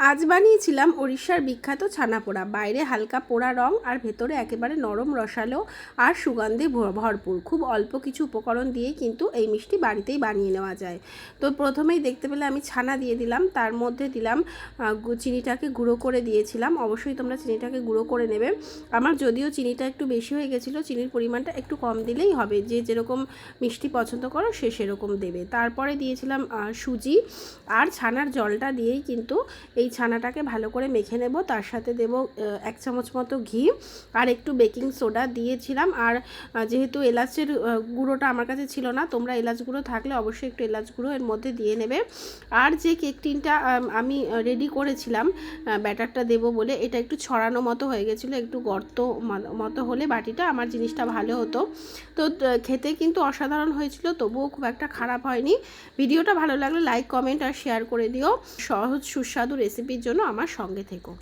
আজ বানিয়েছিলাম উড়িষ্যার বিখ্যাত ছানা পোড়া। বাইরে হালকা পোড়া রং আর ভেতরে একেবারে নরম রসালো আর সুগন্ধে ভরপুর। খুব অল্প কিছু উপকরণ দিয়ে কিন্তু এই মিষ্টি বাড়িতেই বানিয়ে নেওয়া যায়। তো প্রথমেই দেখতে পেলে আমি ছানা দিয়ে দিলাম, তার মধ্যে দিলাম চিনিটাকে গুঁড়ো করে দিয়েছিলাম। অবশ্যই তোমরা চিনিটাকে গুঁড়ো করে নেবে। আমার যদিও চিনিটা একটু বেশি হয়ে গেছিলো, চিনির পরিমাণটা একটু কম দিলেই হবে। যে যেরকম মিষ্টি পছন্দ করো সে সেরকম দেবে। তারপরে দিয়েছিলাম সুজি আর ছানার জলটা দিয়েই কিন্তু এই ছানাটাকে ভালো করে মেখে নেব। তার সাথে দেব 1 চামচ মতো ঘি আর একটু বেকিং সোডা দিয়েছিলাম। আর যেহেতু এলাচের গুঁড়োটা আমার কাছে ছিল না, তোমরা এলাচ গুঁড়ো থাকলে অবশ্যই একটু এলাচ গুঁড়ো এর মধ্যে দিয়ে নেবে। আর যে কেক টিনটা আমি রেডি করেছিলাম ব্যাটারটা দেব বলে, এটা একটু ছড়ানো মতো হয়ে গেছিলো। একটু গর্ত মতো হলে বাটিটা আমার জিনিসটা ভালো হতো। তো খেতে কিন্তু অসাধারণ হয়েছিল, তবুও খুব একটা খারাপ হয়নি। ভিডিওটা ভালো লাগলে লাইক, কমেন্ট আর শেয়ার করে দিও। সহজ সুস্বাদু রেসিপির জন্য আমার সঙ্গে থেকো।